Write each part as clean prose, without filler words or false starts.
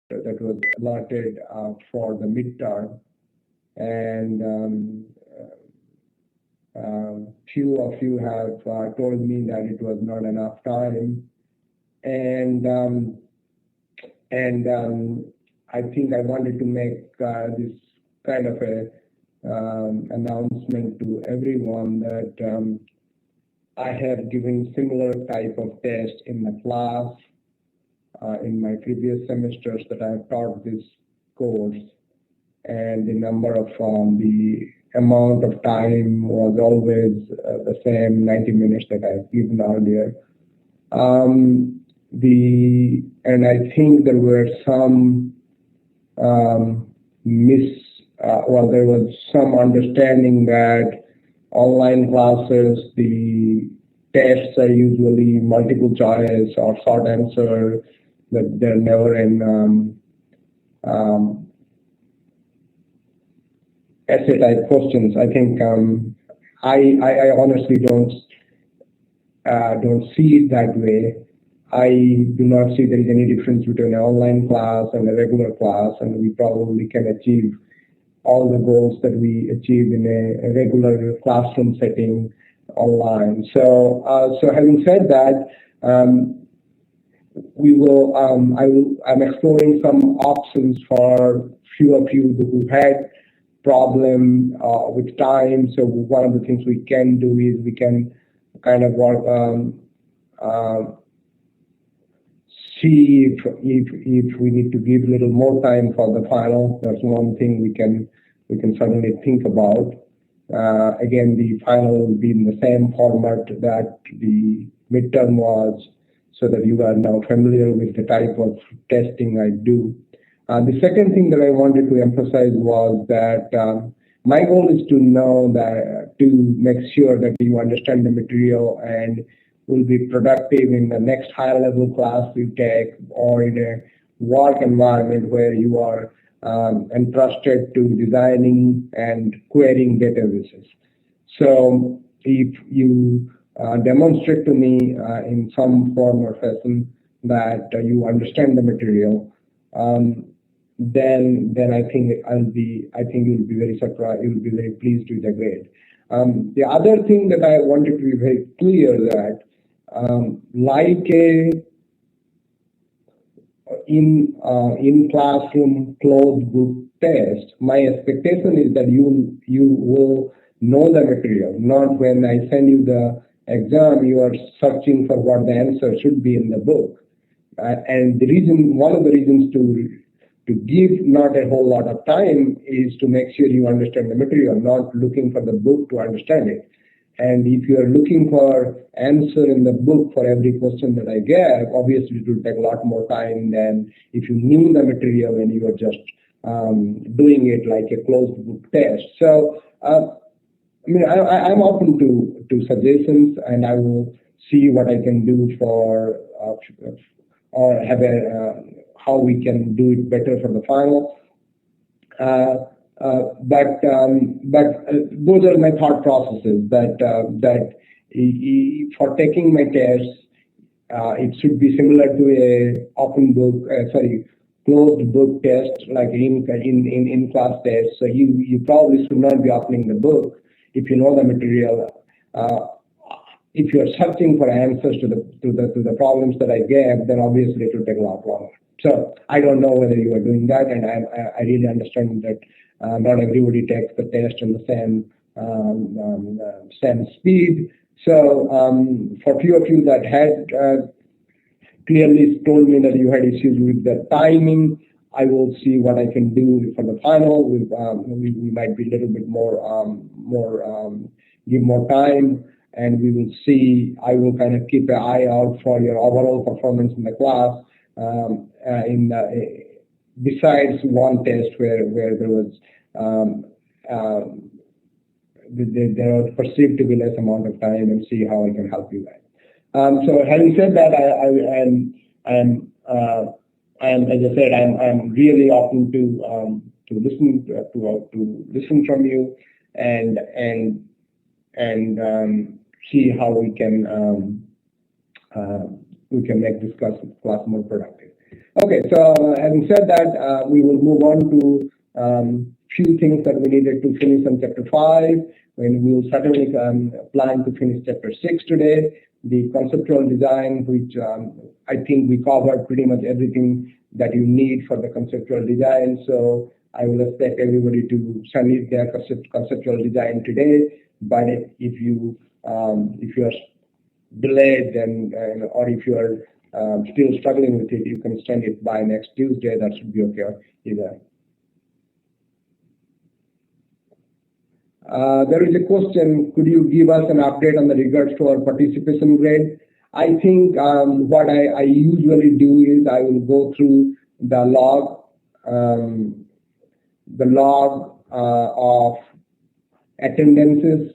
that was allotted for the midterm, and few of you have told me that it was not enough time, and I think I wanted to make this kind of a announcement to everyone that I have given similar type of test in the class in my previous semesters that I have taught this course, and the number of the amount of time was always the same 90 minutes that I've given earlier. And I think there were some there was some understanding that online classes, the tests are usually multiple choice or short answer, that they're never in essay type questions. I think I honestly don't see it that way. I do not see there is any difference between an online class and a regular class, and we probably can achieve all the goals that we achieve in a regular classroom setting online. So having said that, I'm exploring some options for few of you who had problem with time. So one of the things we can do is we can kind of work see if we need to give a little more time for the final. That's one thing we can certainly think about. Again, the final will be in the same format that the midterm was, so that you are now familiar with the type of testing I do. The second thing that I wanted to emphasize was that my goal is to know that, to make sure that you understand the material and will be productive in the next higher level class you take, or in a work environment where you are entrusted to designing and querying databases. So if you demonstrate to me in some form or fashion that you understand the material, then I think you'll be very surprised. You'll be very pleased with the grade. The other thing that I wanted to be very clear that in classroom closed book test, my expectation is that you will know the material. Not when I send you the exam, you are searching for what the answer should be in the book. And one of the reasons to give not a whole lot of time is to make sure you understand the material, not looking for the book to understand it. And if you are looking for answer in the book for every question that I gave, obviously it will take a lot more time than if you knew the material and you are just doing it like a closed book test. So, I'm open to suggestions, and I will see what I can do for or have how we can do it better for the final. But those are my thought processes. That for taking my tests, it should be similar to a open book, closed book test, like in class test. So you probably should not be opening the book if you know the material. If you are searching for answers to the problems that I gave, then obviously it will take a lot longer. So I don't know whether you are doing that, and I really understand that not everybody takes the test in the same speed. So for few of you that had clearly told me that you had issues with the timing, I will see what I can do for the final. We might be a little bit give more time, and we will see. I will kind of keep an eye out for your overall performance in the class. Besides one test where there was there was perceived to be less amount of time, and see how I can help you guys. So having said that, as I said, I'm really open to listen from you and see how we can make this class more productive. Okay, so having said that, we will move on to few things that we needed to finish on chapter 5, and we will certainly plan to finish chapter 6 today, the conceptual design, which I think we covered pretty much everything that you need for the conceptual design. So I will expect everybody to submit their conceptual design today. But if you are delayed, then or if you are still struggling with it, you can send it by next Tuesday. That should be okay either. There is a question, could you give us an update on the regards to our participation grade? I think what I usually do is I will go through the log of attendances,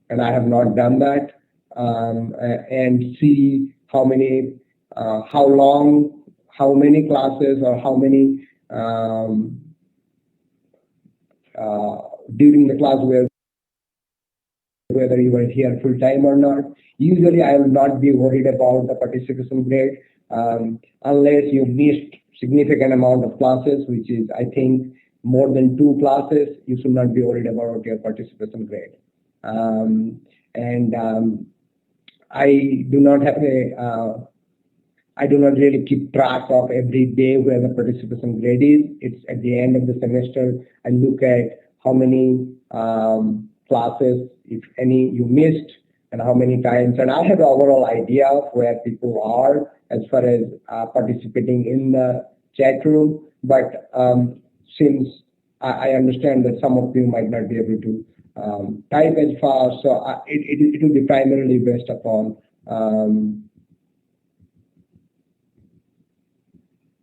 and I have not done that, and see how many, how long, how many classes or how many during the class whether you were here full time or not. Usually I will not be worried about the participation grade unless you missed significant amount of classes, which is I think more than 2 classes. You should not be worried about your participation grade. I do not have I do not really keep track of every day where the participation grade is. It's at the end of the semester. I look at how many classes, if any, you missed and how many times. And I have an overall idea of where people are as far as participating in the chat room. But since I understand that some of you might not be able to type as fast, so it will be primarily based upon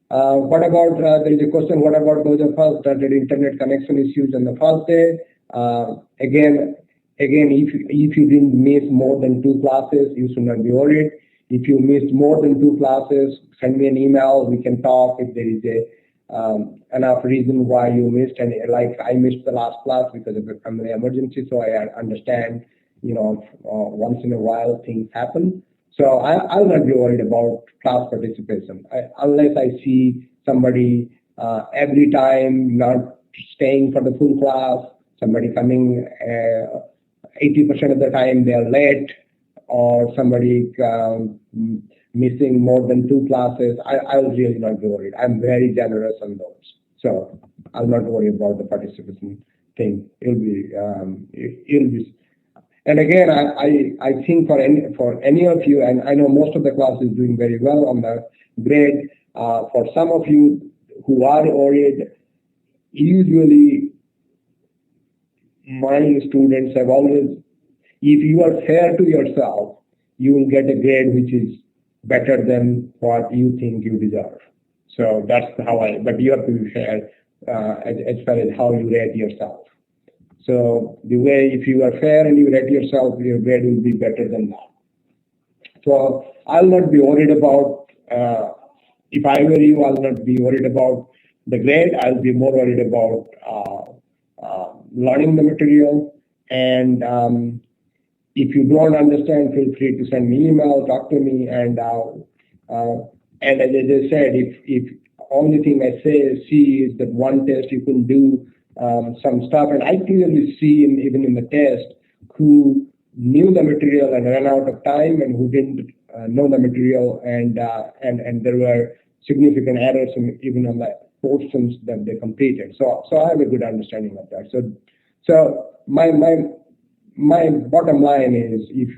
what about, there is a question, what about those of us that had internet connection issues on the first day? Again, if you didn't miss more than 2 classes, you should not be worried. If you missed more than 2 classes, send me an email. We can talk if there is a enough reason why you missed. And like I missed the last class because of a family emergency, so I understand, once in a while things happen. So I'll not be worried about class participation unless I see somebody every time not staying for the full class, somebody coming 80% of the time they're late, or somebody missing more than 2 classes. I'll really not be worried. I'm very generous on those. So I'll not worry about the participation thing. It'll be. And again, I think for any of you, and I know most of the class is doing very well on the grade. For some of you who are worried, usually my students have always, if you are fair to yourself, you will get a grade which is better than what you think you deserve. So that's how but you have to be fair as far as how you rate yourself. So the way, if you are fair and you rate yourself, your grade will be better than that. So I'll not be worried about, if I were you, I'll not be worried about the grade. I'll be more worried about learning the material. And if you don't understand, feel free to send me email, talk to me. And as I said, if only thing I see is that one test you can do some stuff, and I clearly see even in the test who knew the material and ran out of time, and who didn't know the material, and there were significant errors even on the portions that they completed. So I have a good understanding of that. So my bottom line is, if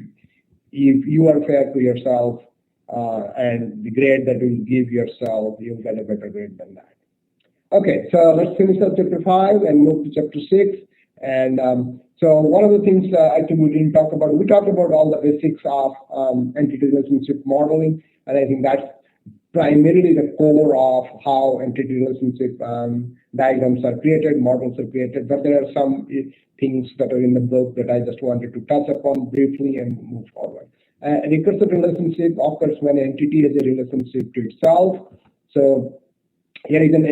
you are fair to yourself and the grade that you give yourself, you'll get a better grade than that. Okay, so let's finish up chapter 5 and move to chapter 6. And so one of the things I think we didn't talk about, we talked about all the basics of entity relationship modeling, and I think that's primarily the core of how entity relationship diagrams are created, models are created. But there are some things that are in the book that I just wanted to touch upon briefly and move forward. A recursive relationship occurs when an entity has a relationship to itself. So here is an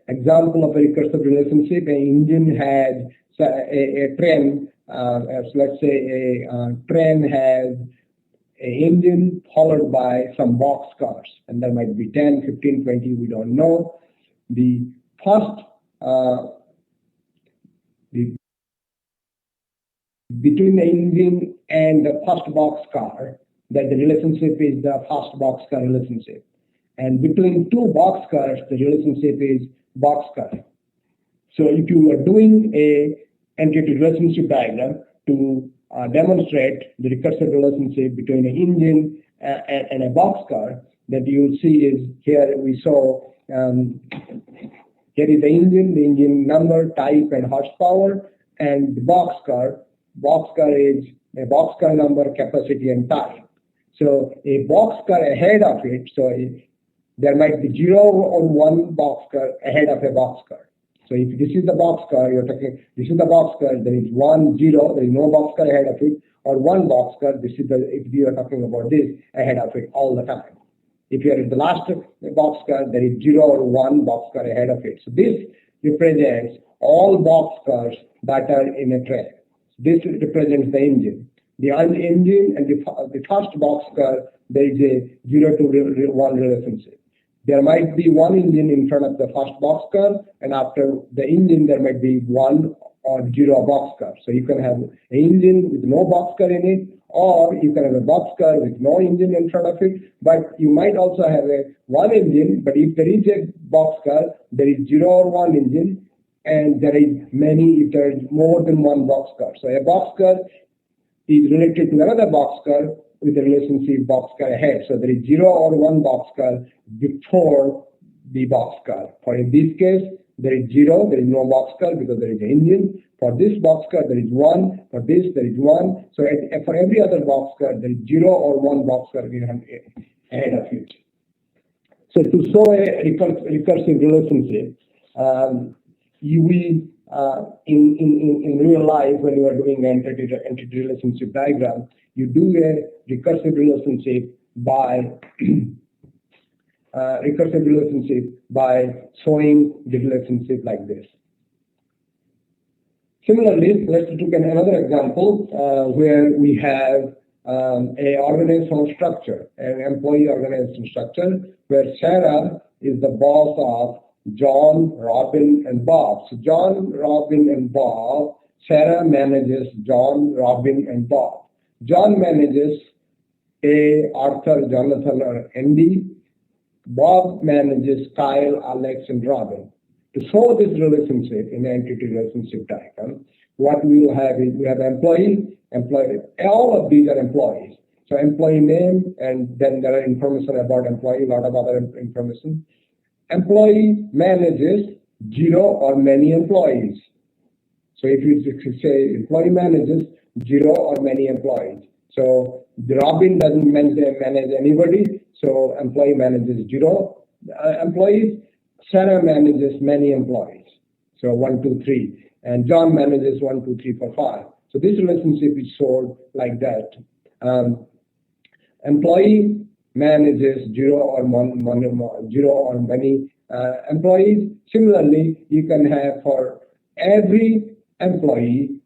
example of a recursive relationship. An engine had a train, let's say a train has an engine followed by some boxcars, and there might be 10, 15, 20, we don't know. The first, between the engine and the first boxcar, that the relationship is the first boxcar relationship. And between two boxcars, the relationship is boxcar. So if you are doing a entity relationship diagram to demonstrate the recursive relationship between an engine and a boxcar, that you will see is here we saw here is the engine number, type, and horsepower, and the boxcar. Boxcar is a boxcar number, capacity, and type. So a boxcar ahead of it, so there might be 0 or 1 boxcar ahead of a boxcar. So if this is the boxcar, you're talking, this is the boxcar, there is 1, 0, there is no boxcar ahead of it, or 1 boxcar, this is the, if you are talking about this, ahead of it all the time. If you are at the last boxcar, there is 0 or 1 boxcar ahead of it. So this represents all boxcars that are in a train. This represents the engine. The engine and the first boxcar, there is a 0 to 1 relationship. There might be 1 engine in front of the first boxcar, and after the engine, there might be 1 or 0 boxcar. So you can have an engine with no boxcar in it, or you can have a boxcar with no engine in front of it. But you might also have a 1 engine, but if there is a boxcar, there is 0 or 1 engine, and there is many, if there is more than 1 boxcar. So a boxcar is related to another boxcar with the relationship boxcar ahead. So there is 0 or 1 boxcar before the boxcar. For in this case, there is 0, there is no boxcar because there is an engine. For this boxcar, there is 1. For this, there is 1. So for every other boxcar, there is 0 or 1 boxcar ahead of it. So to show a recursive relationship, you will, in real life, when you are doing an entity relationship diagram, you do a recursive relationship by showing the relationship like this. Similarly, let's take another example where we have a organizational structure, an employee organization structure, where Sarah is the boss of John, Robin, and Bob. So John, Robin, and Bob. Sarah manages John, Robin, and Bob. John manages A, Arthur, Jonathan, or Andy. Bob manages Kyle, Alex, and Robin. To show this relationship in the entity relationship diagram, what we will have is we have employee. All of these are employees. So employee name, and then there are information about employee, a lot of other information. Employee manages 0 or many employees. So if you say employee manages 0 or many employees. So Robin doesn't manage anybody, so employee manages 0 employees. Sarah manages many employees. So 1, 2, 3. And John manages 1, 2, 3, 4, 5. So this relationship is shown like that. Employee manages 0 or many employees. Similarly, you can have for every employee,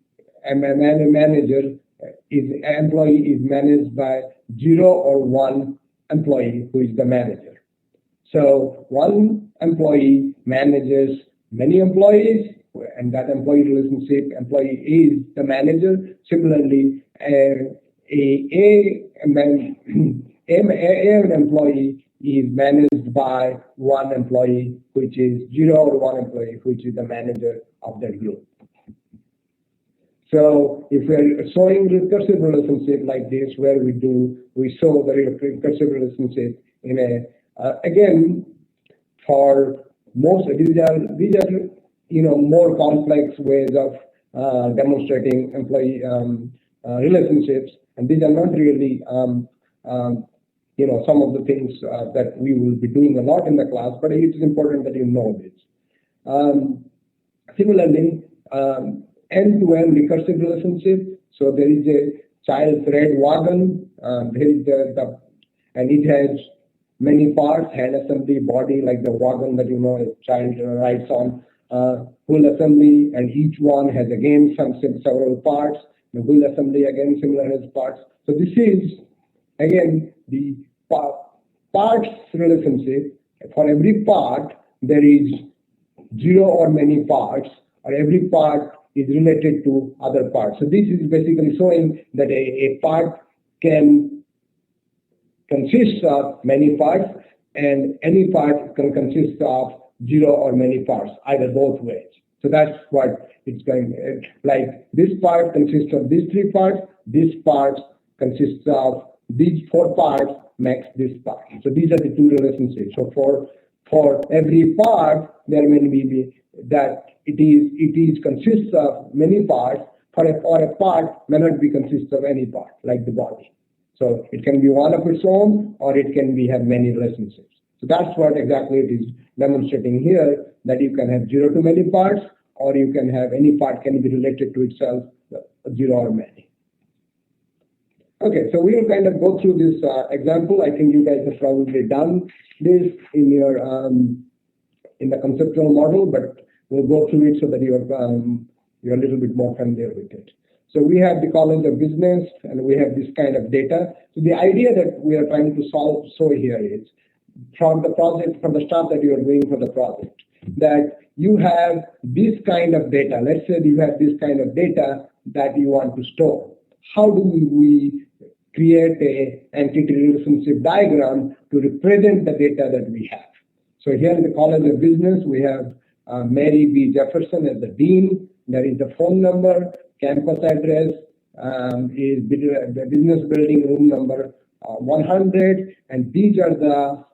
employee is managed by 0 or 1 employee who is the manager. So 1 employee manages many employees, and that employee relationship, employee is the manager. Similarly, an employee is managed by 1 employee, which is 0 or 1 employee, which is the manager of that group. So if we're showing recursive relationship like this, where we show the recursive relationship in a, again, for most, these are more complex ways of demonstrating employee relationships, and these are not really some of the things that we will be doing a lot in the class, but it is important that you know this. Similarly, end-to-end recursive relationship. So there is a child thread wagon, and it has many parts: hand assembly, body, like the wagon that a child rides on, wheel assembly, and each one has again several parts. The wheel assembly again similar has parts. So this is again, the parts relationship, for every part, there is zero or many parts, or every part is related to other parts. So this is basically showing that a part can consist of many parts, and any part can consist of zero or many parts, either both ways. So that's what it's going, like this part consists of these three parts, this part consists of these four parts, makes this part. So these are the two relationships. So for every part, there may be that it is consists of many parts, or a part may not be consists of any part, like the body. So it can be one of its own, or it can have many relationships. So that's what exactly it is demonstrating here, that you can have zero to many parts, or you can have any part can be related to itself, zero or many. Okay, so we will kind of go through this example. I think you guys have probably done this in your in the conceptual model, but we'll go through it so that you're a little bit more familiar with it. So we have the College of Business, and we have this kind of data. So the idea that we are trying to show here is, from the project, from the stuff that you are doing for the project, that you have this kind of data. Let's say you have this kind of data that you want to store. How do we create a entity relationship diagram to represent the data that we have? So here in the College of Business, we have Mary B. Jefferson as the dean. There is the phone number, campus address, is the business building room number 100, and these are the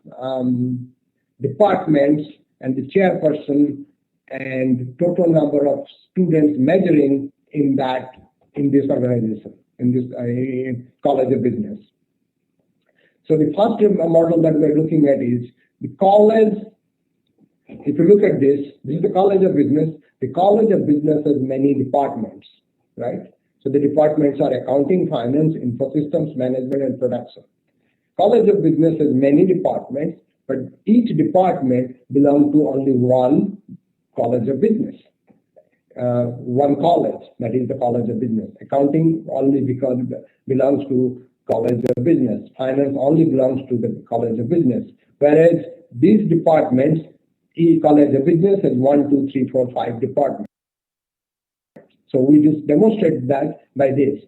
departments and the chairperson and total number of students measuring in this organization, in this College of Business. So the first model that we're looking at is the college. If you look at this is the College of Business. The College of Business has many departments, right? So the departments are accounting, finance, info systems, management, and production. College of Business has many departments, but each department belongs to only one College of Business. One college, that is the College of Business. Accounting only belongs to College of Business. Finance only belongs to the College of Business. Whereas these departments, each College of Business has 1, 2, 3, 4, 5 departments. So we just demonstrate that by this.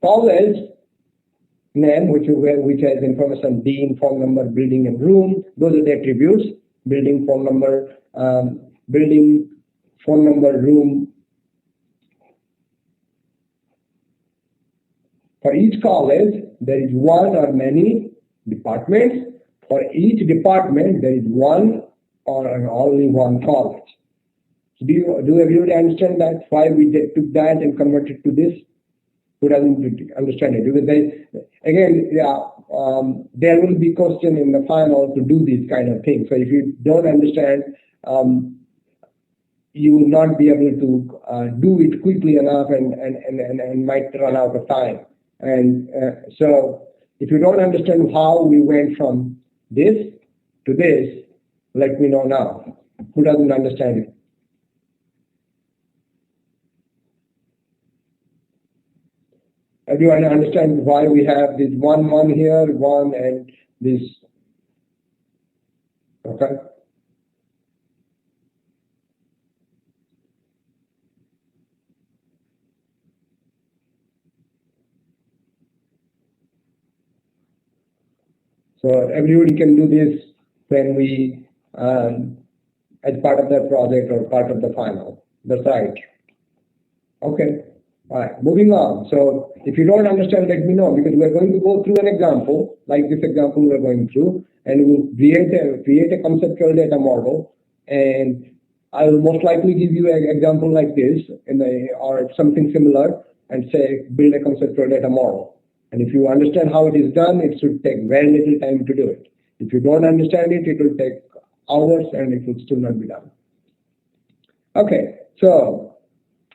College name, which has information, dean, phone number, building, and room. Those are the attributes: building, phone number, room. For each college, there is one or many departments. For each department, there is one or only one college. So do everybody understand that? Why we took that and converted to this? Who doesn't understand it? Because there will be question in the final to do these kind of things. So if you don't understand, you will not be able to do it quickly enough, and might run out of time. And so if you don't understand how we went from this to this, let me know now. Who doesn't understand it? Everyone understand why we have this one here, one, and this? Okay. So everybody can do this when we, as part of their project or part of the final. That's right. Okay. All right. Moving on. So if you don't understand, let me know, because we're going to go through an example, like this example we're going through, and we'll create a conceptual data model, and I will most likely give you an example like this or something similar, and say build a conceptual data model. And if you understand how it is done, it should take very little time to do it. If you don't understand it, it will take hours and it will still not be done. Okay, so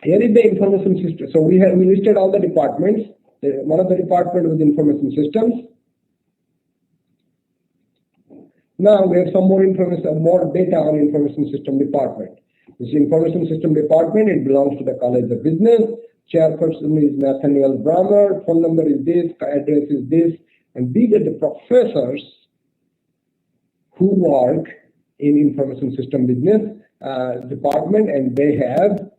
here is the information system. So we listed all the departments. One of the departments was information systems. Now we have some more information, more data on information system department. This information system department, it belongs to the College of Business. Chairperson is Nathaniel Brammer. Phone number is this. Address is this. and these are the professors who work in information system business department, and they have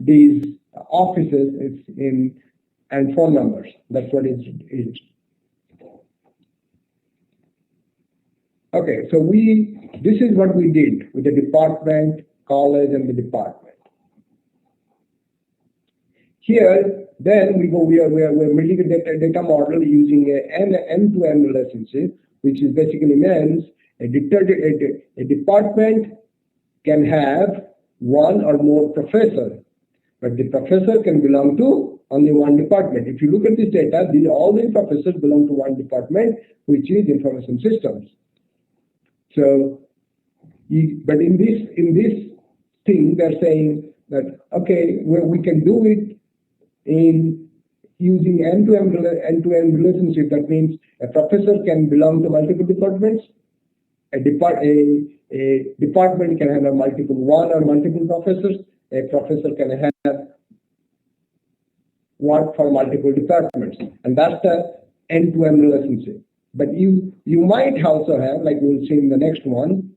these offices and phone numbers. That's what it is. Okay, so this is what we did with the department, college, and the department. Here, then we are building a data model using an end-to-end relationship, which is basically means a department can have one or more professors, but the professor can belong to only one department. If you look at this data, all the professors belong to one department, which is information systems. So, but in this thing, they're saying that okay, we can do it in using end-to-end relationship. That means a professor can belong to multiple departments. A department can have one or multiple professors. A professor can have work for multiple departments, and that's the end-to-end relationship. But you might also have, like we'll see in the next one,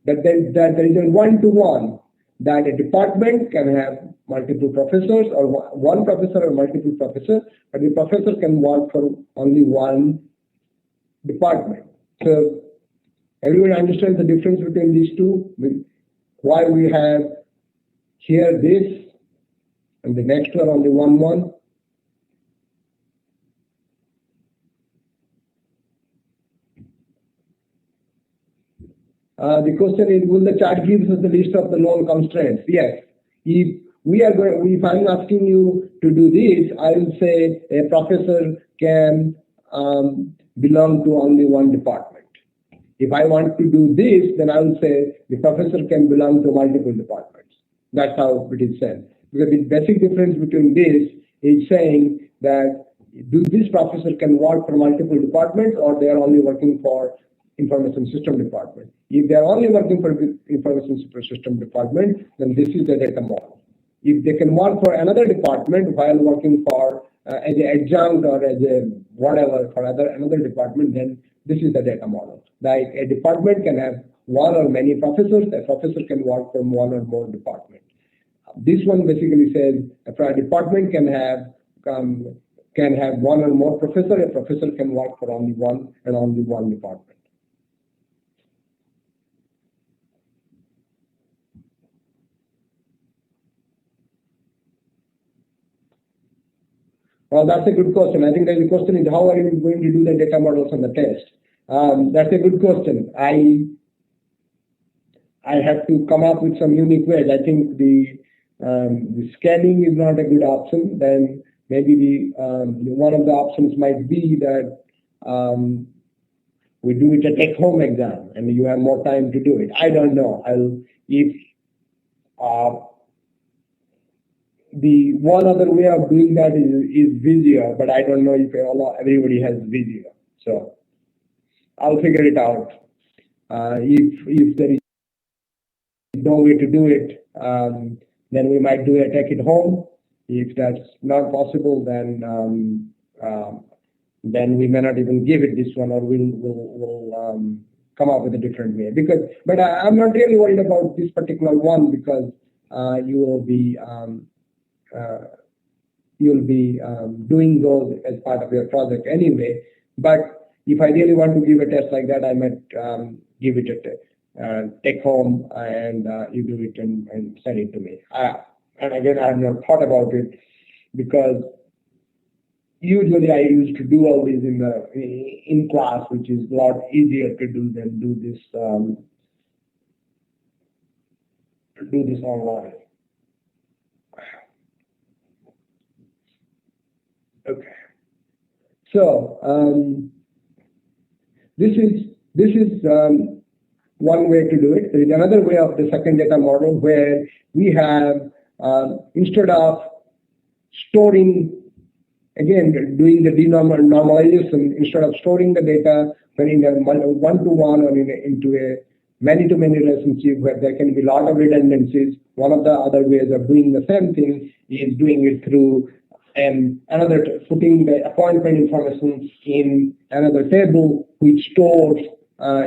that there is a one-to-one, that a department can have multiple professors or one professor or multiple professors, but the professor can work for only one department. So everyone understands the difference between these two? Why we have here this and the next one only one? The question is, will the chart give us the list of the known constraints? Yes. If I'm asking you to do this, I will say a professor can belong to only one department. If I want to do this, then I will say the professor can belong to multiple departments. That's how it is said. Because the basic difference between this is saying that this professor can work for multiple departments, or they are only working for information system department. If they are only working for information system department, then this is the data model. If they can work for another department while working for as an adjunct or as a whatever for another department, then this is the data model. Like a department can have one or many professors. A professor can work from one or more departments. This one basically says a department can have one or more professors. A professor can work for only one and only one department. Well, that's a good question. I think the question is, how are you going to do the data models on the test? That's a good question. I have to come up with some unique ways. I think the scanning is not a good option. Then maybe one of the options might be that we do it a take-home exam, and you have more time to do it. I don't know. The one other way of doing that is Visio, but I don't know if everybody has Visio. So I'll figure it out. If there is no way to do it, then we might do a take it home. If that's not possible, then we may not even give it this one, or we'll come up with a different way. But I'm not really worried about this particular one, because you'll be doing those as part of your project anyway. But if I really want to give a test like that, I might give it a take home, and you do it and send it to me. And again, I have not thought about it, because usually I used to do all this in class, which is a lot easier to do than do this online. Okay. So this is one way to do it. There is another way of the second data model, where we have instead of storing, again doing the normalization, instead of storing the data in a one-to-one or into a many-to-many relationship where there can be a lot of redundancies, one of the other ways of doing the same thing is doing it through and another putting the appointment information in another table which stores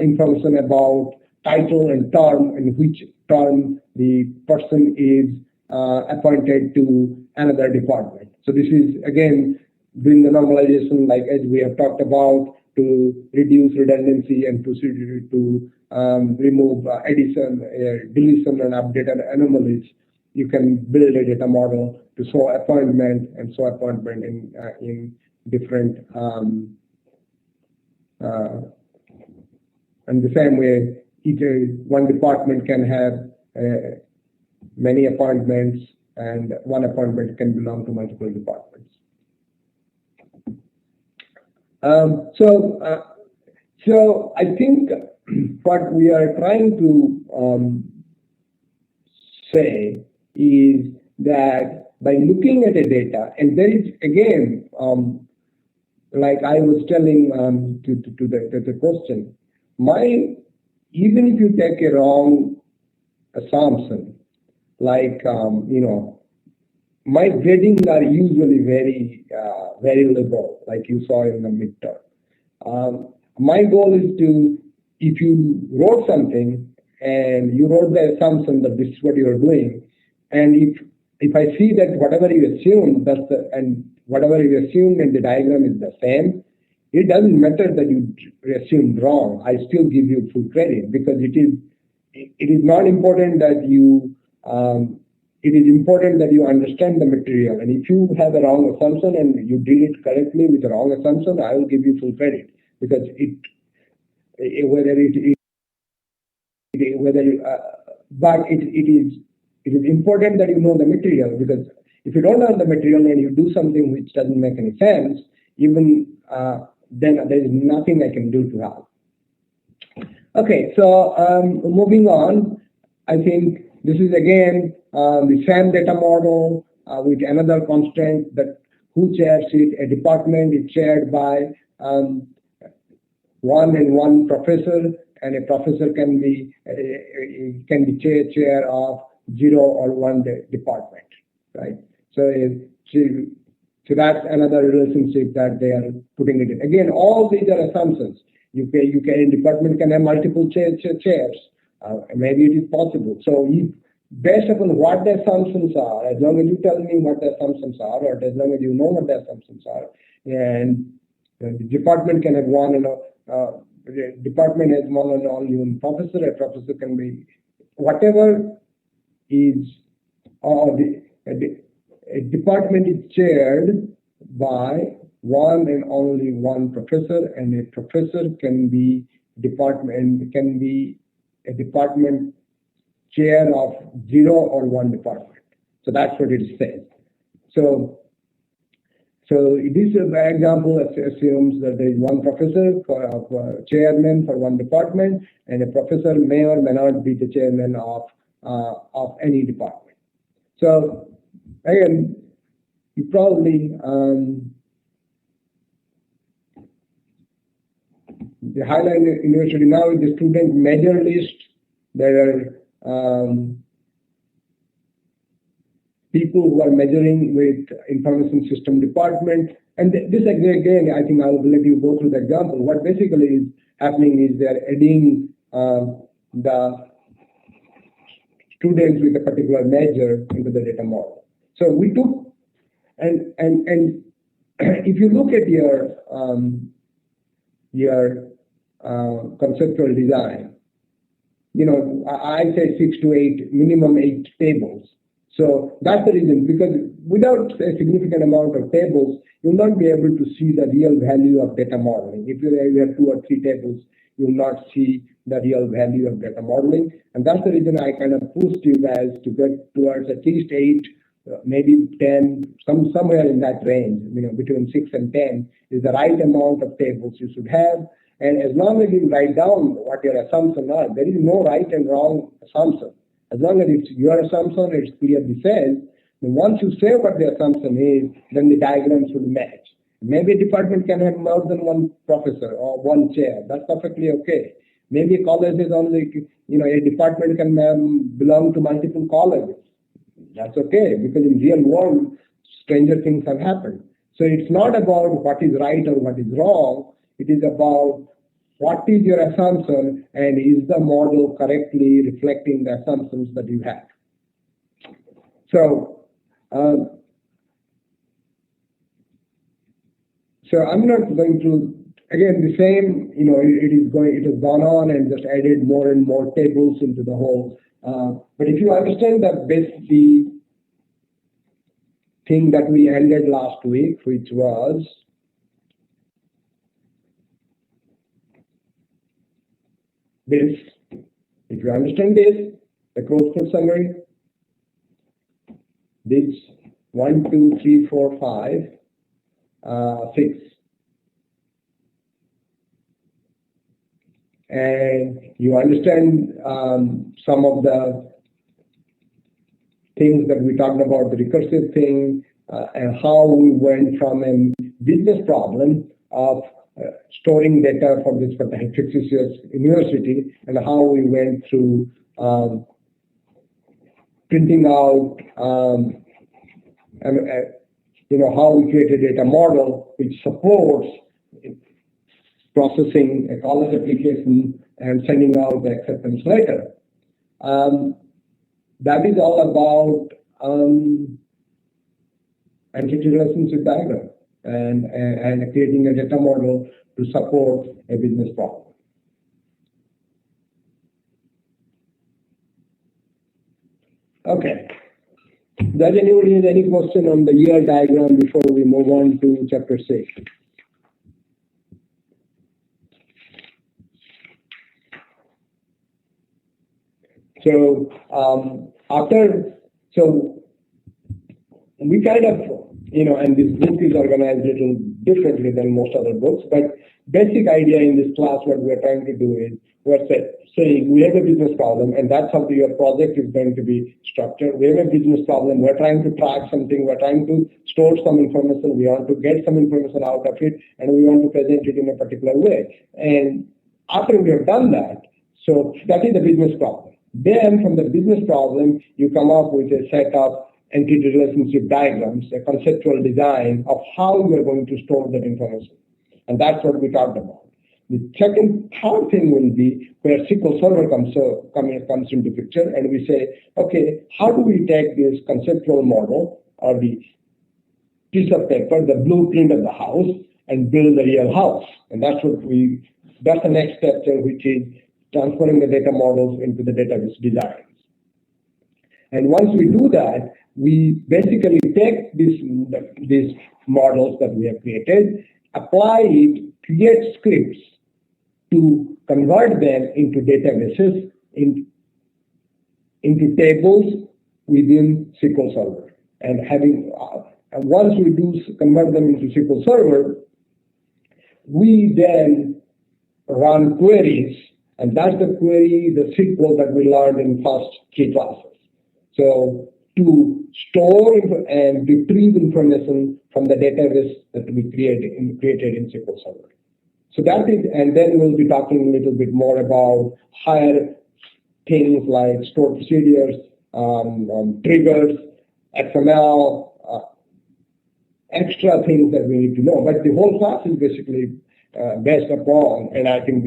information about title and term, and which term the person is appointed to another department. So this is again doing the normalization, like as we have talked about, to reduce redundancy and to remove addition, deletion, and update anomalies. You can build a data model to show appointment and show appointment in different and the same way one department can have many appointments, and one appointment can belong to multiple departments. So I think what we are trying to say is that by looking at the data, and there is again, like I was telling to the question, even if you take a wrong assumption, like my gradings are usually very liberal, like you saw in the midterm. My goal is to, if you wrote something and you wrote the assumption that this is what you are doing, and if I see that whatever you assumed, whatever you assumed and the diagram is the same, it doesn't matter that you assumed wrong. I still give you full credit, because it is not important that you. It is important that you understand the material, and if you have a wrong assumption and you did it correctly with a wrong assumption, I will give you full credit, because but it is important that you know the material, because if you don't know the material and you do something which doesn't make any sense, even then there is nothing I can do to help. Okay, so moving on, I think this is again the same data model with another constant, that who chairs it. A department is chaired by one professor, and a professor can be chair of 0 or 1 department, right? So that's another relationship that they are putting it in. Again, all these are assumptions. A department can have multiple chairs. Maybe it is possible. So based upon what the assumptions are, as long as you tell me what the assumptions are, or as long as you know what the assumptions are, and the department can have one, the department has one and only one professor. A professor can be whatever is, or a department is chaired by one and only one professor, and a professor can be a department chair of 0 or 1 department. So that's what it says. So this example assumes that there is one professor for chairman for one department, and a professor may or may not be the chairman of any department. So again, you probably the Highline University now is the student major list. There are people who are measuring with information system department, and this again, I think I will let you go through the example. What basically is happening is they are adding the students with a particular major into the data model. So we took, and if you look at your conceptual design, I say 6 to 8, minimum 8 tables. So that's the reason, because without a significant amount of tables, you'll not be able to see the real value of data modeling. If you have 2 or 3 tables, you'll not see the real value of data modeling. And that's the reason I kind of pushed you guys to get towards at least 8, maybe 10, somewhere in that range, between 6 and 10 is the right amount of tables you should have. And as long as you write down what your assumptions are, there is no right and wrong assumption. As long as it's your assumption, it's clearly says, then once you say what the assumption is, then the diagram should match. Maybe a department can have more than one professor or one chair. That's perfectly okay. Maybe a college is only, a department can belong to multiple colleges. That's okay, because in real world, stranger things have happened. So it's not about what is right or what is wrong. It is about what is your assumption and is the model correctly reflecting the assumptions that you have. So, so I'm not going to, again, the same, it has gone on and just added more and more tables into the whole. But if you understand the thing that we ended last week, which was this, if you understand this, the closed summary, this 1, 2, 3, 4, 5, 6. And you understand some of the things that we talked about, the recursive thing, and how we went from a business problem of storing data for this fictitious university, and how we went through printing out, how we created a data model which supports processing a college application and sending out the acceptance letter. That is all about entity relationship diagram and creating a data model to support a business problem. Okay. Does anybody have any question on the ER diagram before we move on to chapter 6? So we kind of, and this book is organized a little differently than most other books, but basic idea in this class, what we're trying to do is, we're saying we have a business problem, and that's how your project is going to be structured. We have a business problem, we're trying to track something, we're trying to store some information, we want to get some information out of it, and we want to present it in a particular way. And after we have done that, so that is the business problem. Then from the business problem, you come up with a set of entity relationship diagrams, a conceptual design of how you are going to store that information. And that's what we talked about. The third thing will be where SQL Server comes into picture, and we say, okay, how do we take this conceptual model or the piece of paper, the blueprint of the house, and build a real house? And that's the next step, which is transferring the data models into the database designs. And once we do that, we basically take these models that we have created, apply it, create scripts to convert them into databases, into tables within SQL Server. And once we convert them into SQL Server, we then run queries. And that's the query, the SQL that we learned in first 3 classes. So to store and retrieve information from the database that we created in SQL Server. So that is, and then we'll be talking a little bit more about higher things like stored procedures, triggers, XML, extra things that we need to know. But the whole class is basically based upon, and I think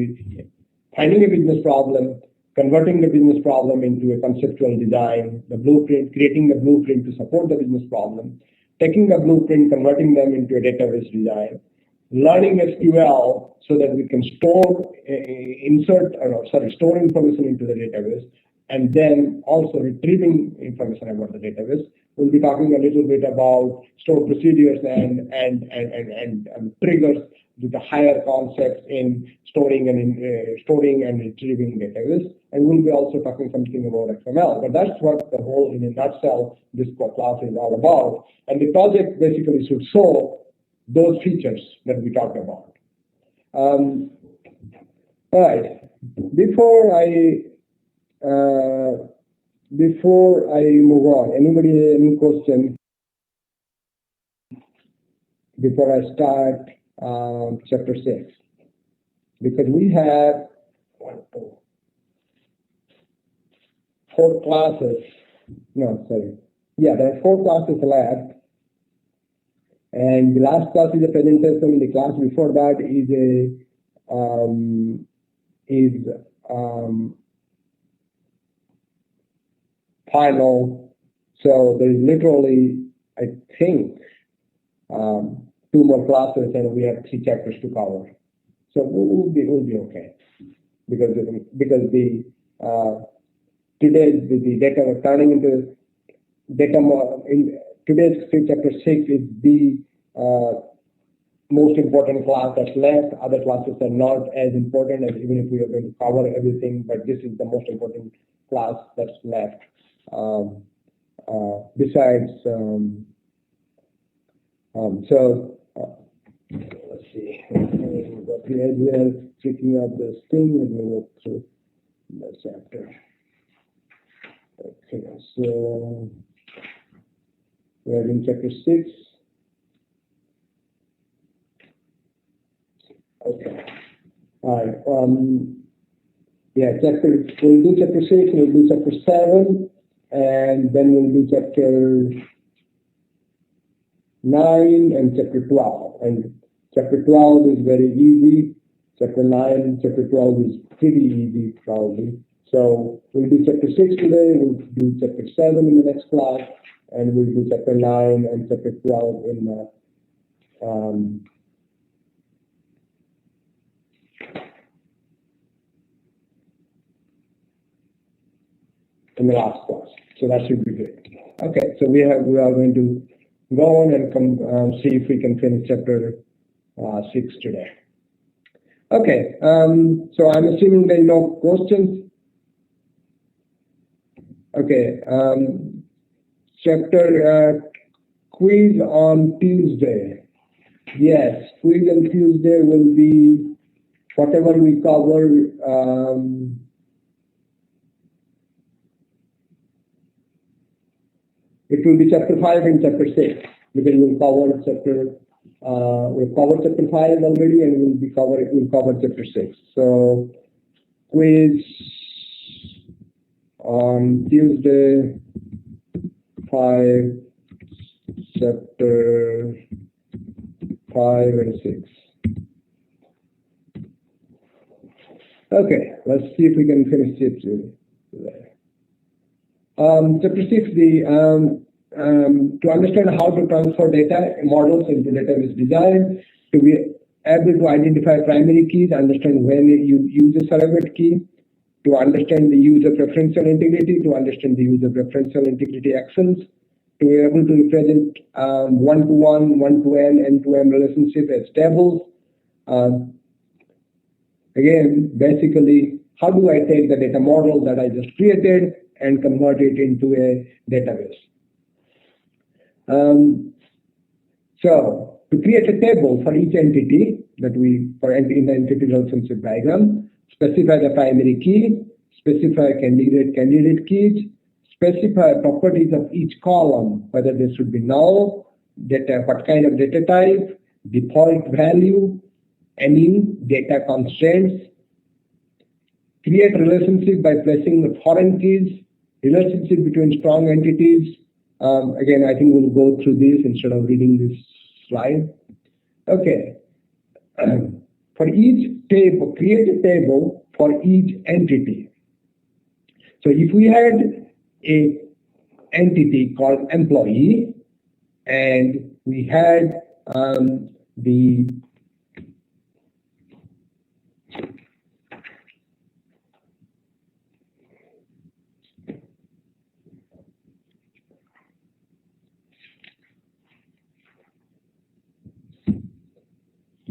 finding a business problem, converting the business problem into a conceptual design, the blueprint, creating the blueprint to support the business problem, taking the blueprint, converting them into a database design, learning SQL so that we can store information into the database, and then also retrieving information about the database. We'll be talking a little bit about stored procedures and triggers, with the higher concepts in storing and retrieving database. And we'll be also talking something about XML. But that's what the whole, in a nutshell, this class is all about. And the project basically should show those features that we talked about. All right. Before I move on, anybody any question before I start chapter 6? Because we have 4 classes. No, sorry. Yeah, there are 4 classes left. And the last class is a presentation. The class before that is final. So there is literally, I think, 2 more classes, and we have 3 chapters to cover. So we'll be okay, because the today the data we're turning into data in today's chapter 6 is the most important class that's left. Other classes are not as important, as even if we are going to cover everything, but this is the most important class that's left. Besides, let's see. As we are picking up this thing, let me go through the chapter. Okay, so we're in chapter 6. Okay. All right. Yeah, we'll do chapter 6, we'll do chapter 7, and then we'll do chapter 9 and chapter 12. And chapter 12 is very easy. Chapter 9, chapter 12 is pretty easy, probably. So we'll do chapter 6 today, we'll do chapter 7 in the next class, and we'll do chapter 9 and chapter 12 in the last class. So that should be good. Okay, so we are going to go on and see if we can finish chapter 6 today. Okay, so I'm assuming there are no questions. Okay, chapter quiz on Tuesday. Yes, quiz on Tuesday will be whatever we cover. It will be chapter 5 and chapter 6, because we'll cover chapter 5 already, and we'll cover chapter 6. So quiz on Tuesday, 5, chapter 5 and 6. Okay, let's see if we can finish it today. Chapter 6, to understand how to transfer data models into database design, to be able to identify primary keys, understand when you use a surrogate key, to understand the use of referential integrity, to understand the use of referential integrity actions, to be able to represent one-to-one, one-to-n, end-to-end relationship as tables. Again, basically, how do I take the data model that I just created and convert it into a database? So to create a table for each entity in the entity relationship diagram, specify the primary key, specify candidate keys, specify properties of each column, whether this should be null, what kind of data type, default value, any data constraints, create relationship by placing the foreign keys, relationship between strong entities. Again, I think we'll go through this instead of reading this slide. Okay. For each table, create a table for each entity. So if we had a entity called employee, and we had the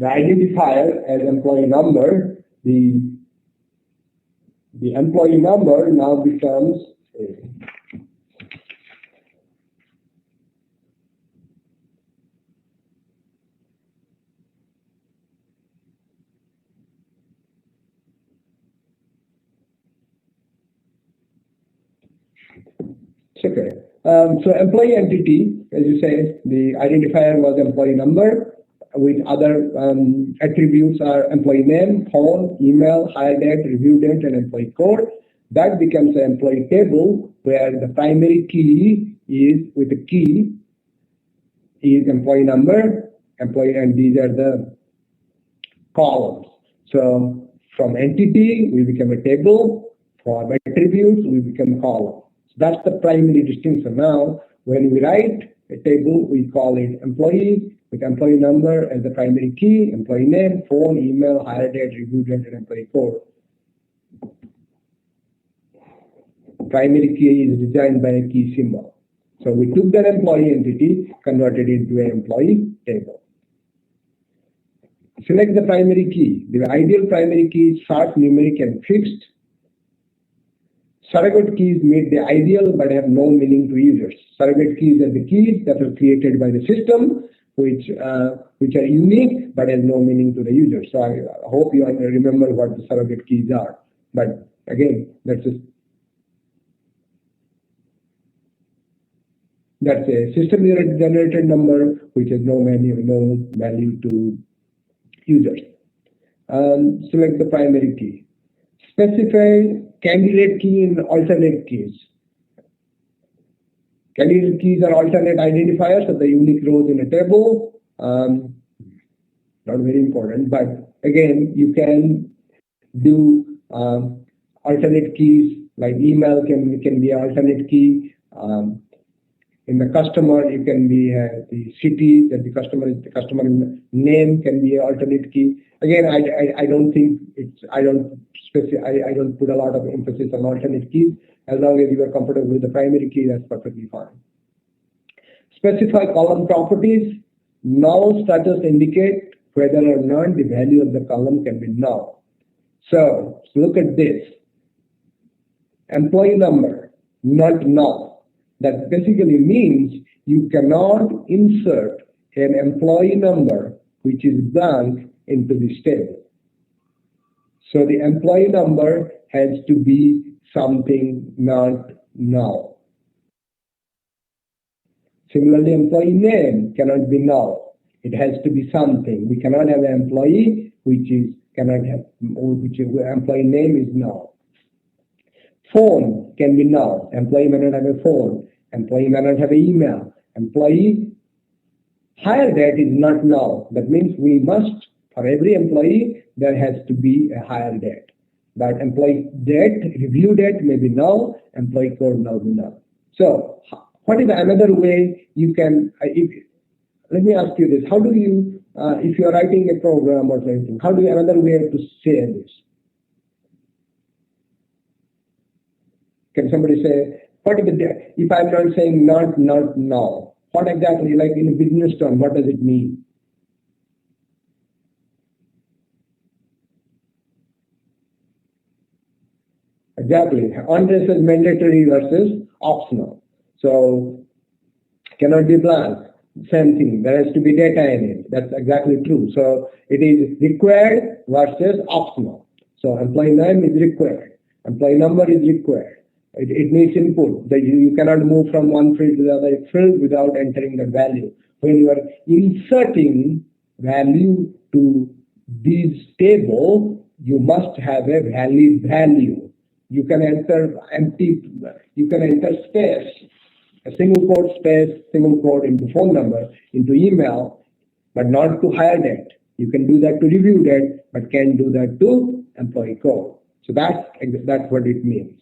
identifier as employee number, the employee number now becomes okay. So employee entity, as you say, the identifier was employee number, with other attributes are employee name, phone, email, hire date, review date, and employee code. That becomes an employee table where the primary key is with the key is employee number, employee, and these are the columns. So from entity, we become a table. From attributes, we become column. So that's the primary distinction. Now, when we write a table, we call it employee, with employee number as the primary key, employee name, phone, email, hire date, review date, and employee code. Primary key is designed by a key symbol. So we took that employee entity, converted it into an employee table. Select the primary key. The ideal primary key is short, numeric, and fixed. Surrogate keys meet the ideal but have no meaning to users. Surrogate keys are the keys that are created by the system, which are unique but have no meaning to the user. So I hope you remember what the surrogate keys are. But again, that's a system-generated number which has no value to users. Select the primary key. Specify candidate key and alternate keys. Candidate keys are alternate identifiers of the unique rows in a table. Not very important, but again, you can do alternate keys, like email can be an alternate key. In the customer, you can be the city that the customer name can be an alternate key. Again, I don't think I don't put a lot of emphasis on alternate keys. As long as you are comfortable with the primary key, that's perfectly fine. Specify column properties. Null status indicate whether or not the value of the column can be null. So look at this. Employee number, not null. That basically means you cannot insert an employee number which is blank into this table. So the employee number has to be something not null. Similarly, employee name cannot be null. It has to be something. We cannot have an employee which employee name is null. Phone can be null. Employee may not have a phone. Employee may not have an email. Employee hire date is not null. That means we must, for every employee, there has to be a hire date. But employee date, review date may be null. Employee code may be null. So what is another way you can, let me ask you this. How do you, if you are writing a program or something, how do you, another way to say this? Can somebody say, what if I'm not saying not null? What exactly, like in a business term, what does it mean? Exactly. Unless is mandatory versus optional. So cannot be blank. Same thing. There has to be data in it. That's exactly true. So it is required versus optional. So employee name is required. Employee number is required. It needs input. That you cannot move from one field to the other field without entering the value. When you are inserting value to this table, you must have a valid value. You can enter empty, you can enter space, a single quote space, single quote into phone number, into email, but not to hire date. You can do that to review date, but can't do that to employee code. So that's what it means.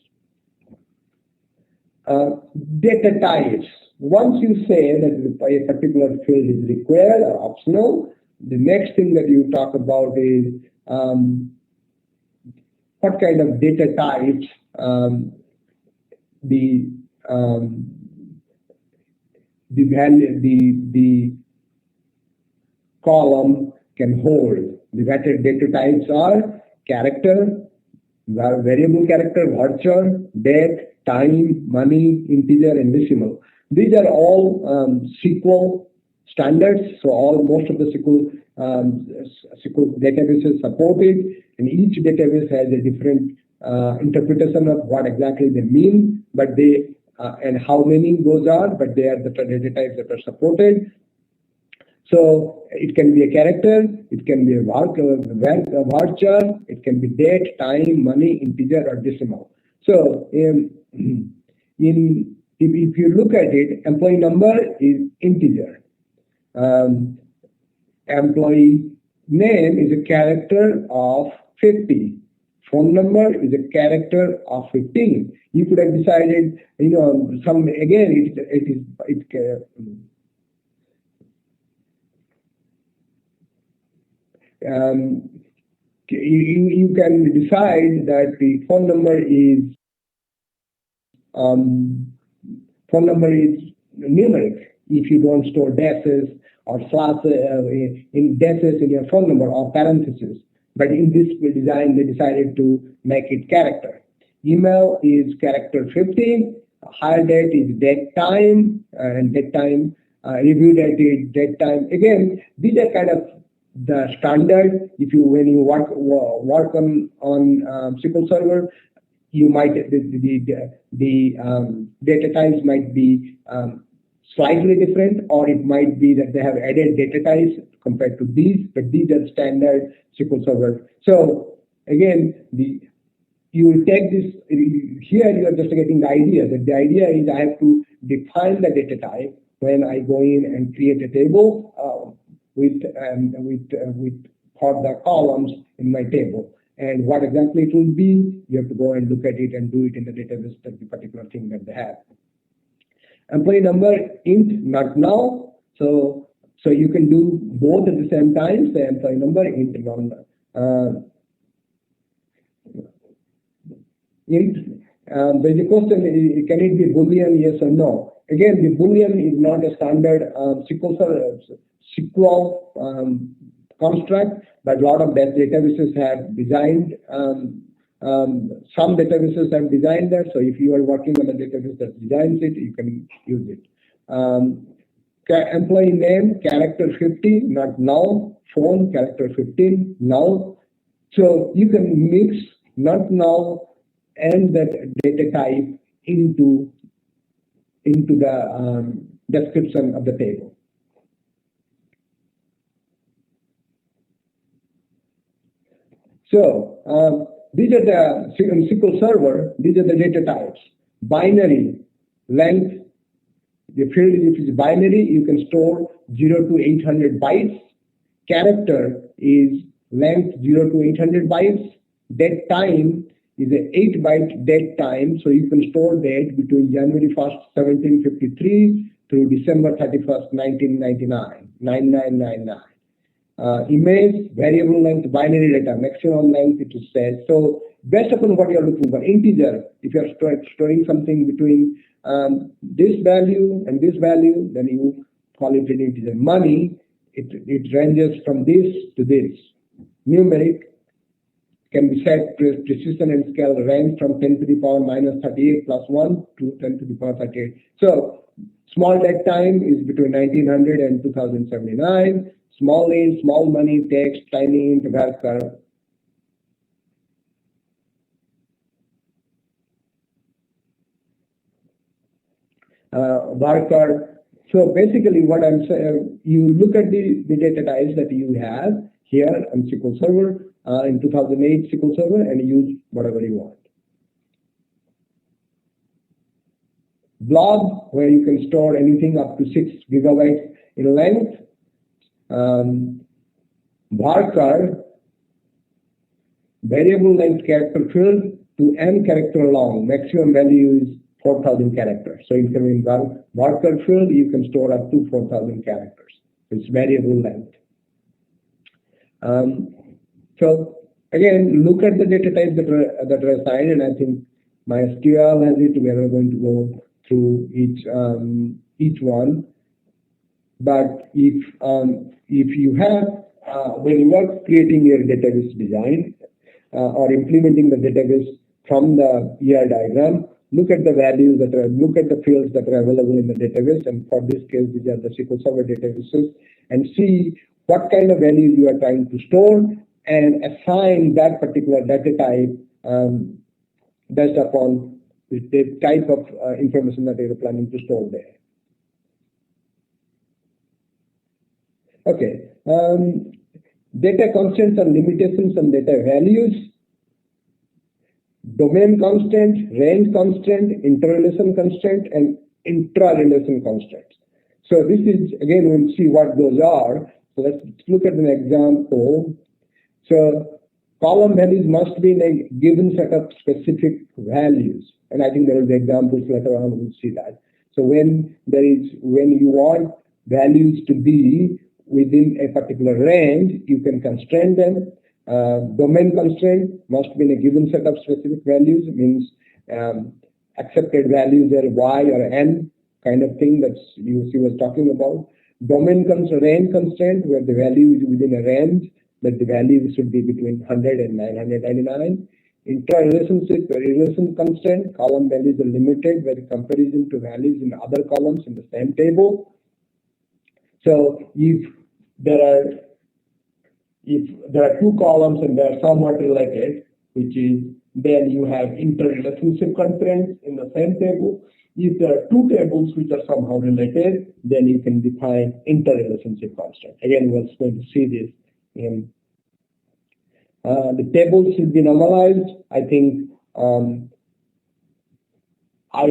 Data types. Once you say that a particular field is required or optional, the next thing that you talk about is what kind of data types the column can hold. The data types are character, variable character, virtual, date, time, money, integer, and decimal. These are all SQL standards. So most of the SQL databases support it, and each database has a different interpretation of what exactly they mean, but they and how many those are. But they are the data types that are supported. So it can be a character, it can be a varchar, it can be date, time, money, integer, or decimal. So if you look at it, employee number is integer. Employee name is a character of 50. Phone number is a character of 15. You could have decided, some again. You can decide that the phone number is numeric if you don't store dashes or slashes in dashes in your phone number or parentheses. But in this design, they decided to make it character. Email is character 15. Hire date is date time, and date time. Review date is date time. Again, these are kind of the standard. When you work on SQL Server, you might the data types might be slightly different, or it might be that they have added data types compared to these, but these are standard SQL Server. So again, you will take this here. You are just getting the idea that the idea is I have to define the data type when I go in and create a table with for the columns in my table. And what exactly it will be, you have to go and look at it and do it in the database, that the particular thing that they have. Employee number, int, not now. So you can do both at the same time, say employee number, int, non. Int. There's a question, can it be Boolean, yes or no? Again, the Boolean is not a standard SQL construct, but a lot of databases have designed, some databases have designed that. So if you are working on a database that designs it, you can use it. Employee name, character 50, not now. Phone, character 15, now. So you can mix not now and that data type into the description of the table. So these are the SQL Server. These are the data types. Binary, length. The field, if it's binary, you can store 0 to 800 bytes. Character is length 0 to 800 bytes. Date time is an 8-byte date time, so you can store date between January 1st, 1753 through December 31st, 1999, 9999. Image, variable length, binary data, maximum length it is said. So based upon what you are looking for, integer, if you are storing something between this value and this value, then you call it an integer. Money, it ranges from this to this. Numeric can be set to precision and scale range from 10 to the power minus 38 plus 1 to 10 to the power 38. So small date time is between 1900 and 2079. Small int, small money, text, tiny int, varchar. Varchar. So basically what I'm saying, you look at the data types that you have here on SQL Server, in 2008 SQL Server, and use whatever you want. Blob, where you can store anything up to 6 gigabytes in length. Varchar, variable length character field to n character long. Maximum value is 4,000 characters. So in Varchar field, you can store up to 4,000 characters. It's variable length. So again, look at the data types that are assigned, and I think MySQL has it. We are going to go through each one. But if you have when you are creating your database design or implementing the database from the ER diagram, look at the values look at the fields that are available in the database, and for this case, these are the SQL Server databases, and see what kind of values you are trying to store, and assign that particular data type based upon the type of information that you are planning to store there. Okay, data constants and limitations and data values. Domain constant, range constant, interrelation constant, and intra-relation constant. So this is, again, we'll see what those are. So let's look at an example. So column values must be in a given set of specific values. And I think there will be examples later on, we'll see that. So when you want values to be within a particular range, you can constrain them. Domain constraint must be in a given set of specific values. It means accepted values are y or n kind of thing that you was talking about. Domain range constraint, where the value is within a range, that the value should be between 100 and 999. Intra-relationship relation constraint, column values are limited by the comparison to values in other columns in the same table. So if there are two columns and they are somewhat related, which is then you have interrelationship constraints in the same table. If there are two tables which are somehow related, then you can define interrelationship constraint. Again, we're going to see this in the tables should be normalized. I think I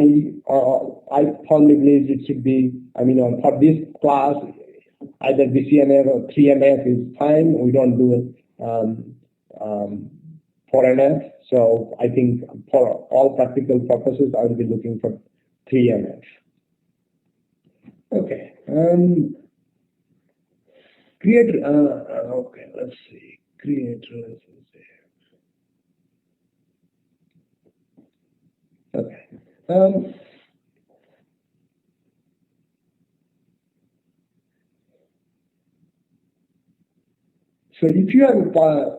firmly believe it should be. I mean, for this class, either BCNF or 3NF is fine. We don't do 4NF. So I think for all practical purposes, I will be looking for 3NF. Okay. Okay, let's see. Create relationship. Okay. So if you have a file,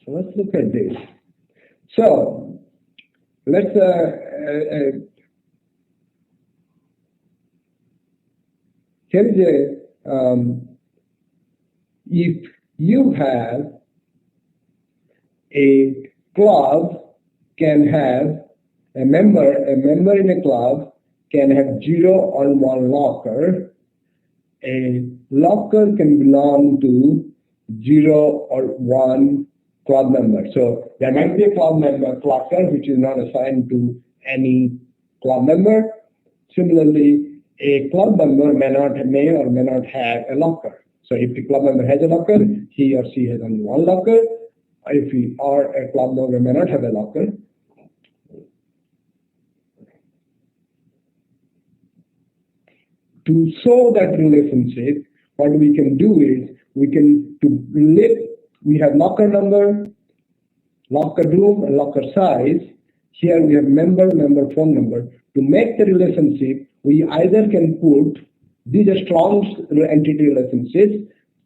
so let's look at this. So let's here is if you have a club can have a member in a club can have 0 or 1 locker. A locker can belong to 0 or 1 club member. So there might be a club member locker which is not assigned to any club member. Similarly, a club member may or may not have a locker. So if the club member has a locker, he or she has only 1 locker. If he or a club member may not have a locker. To show that relationship, what we can do is we have locker number, locker room, and locker size. Here we have member phone number. To make the relationship, we either can put these are strong entity relationships.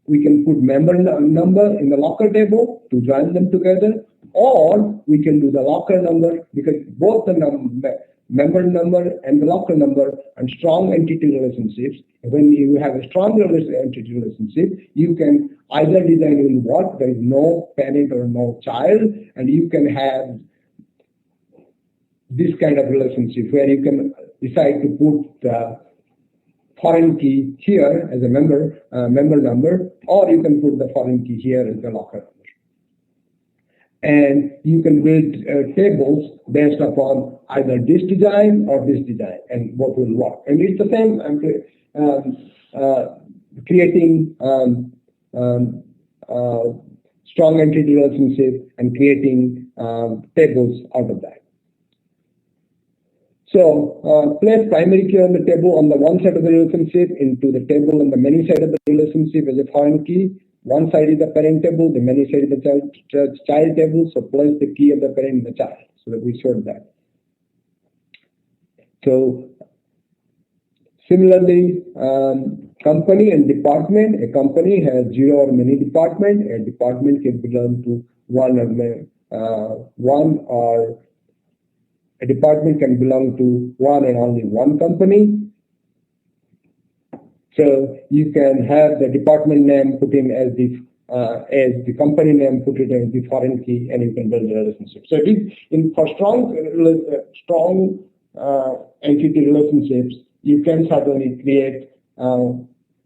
We can put member number in the locker table to join them together, or we can do the locker number because both the member number and the locker number and strong entity relationships. When you have a strong entity relationship, you can either design in what there is no parent or no child, and you can have this kind of relationship where you can decide to put the foreign key here as a member number, or you can put the foreign key here as the locker number. And you can build tables based upon either this design or this design, and both will work. And it's the same creating strong entity relationship and creating tables out of that. So place primary key on the table on the one side of the relationship into the table on the many side of the relationship as a foreign key. One side is the parent table, the many side is the child table. So place the key of the parent and the child. So that we showed that. So similarly, company and department. A company has 0 or many departments. A department can belong to a department can belong to one and only one company. So you can have the department name put in as the company name, put it as the foreign key, and you can build a relationship. So it is for strong entity relationships, you can certainly create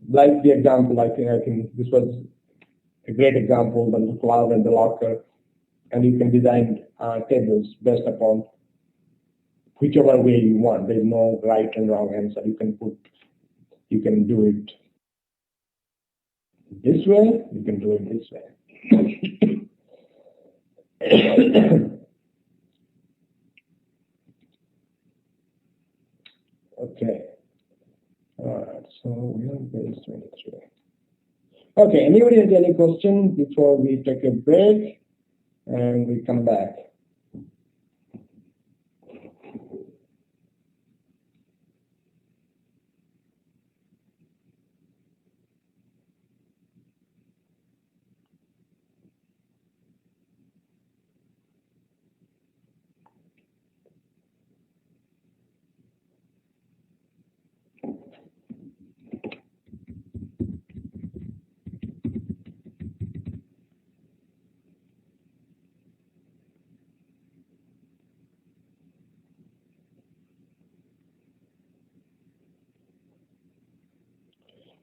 like the example. I think this was a great example, the cloud and the locker. and you can design tables based upon whichever way you want. There's no right and wrong answer. You can do it this way, you can do it this way. Okay. All right. So we are page 23. Okay. Anybody has any question before we take a break and we come back?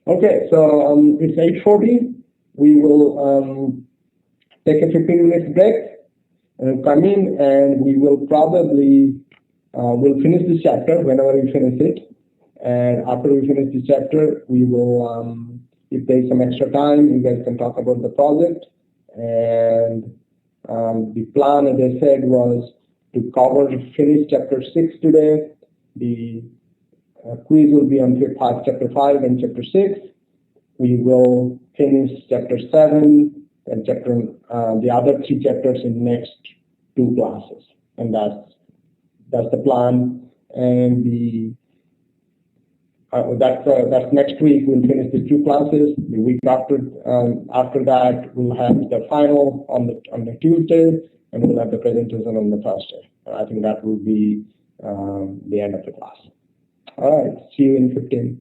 Okay, so it's 8:40. We will take a 15 minutes break and come in, and we will probably we'll finish this chapter whenever we finish it. And after we finish this chapter, we will, if there's some extra time, you guys can talk about the project. And the plan, as I said, was to finish chapter 6 today. The quiz will be on chapter 5 and chapter 6. We will finish chapter 7 and the other 3 chapters in the next 2 classes, and that's the plan. And that's next week. We'll finish the 2 classes. The week after that, we'll have the final on the Tuesday, and we'll have the presentation on the Thursday. I think that will be the end of the class. All right. See you in 15.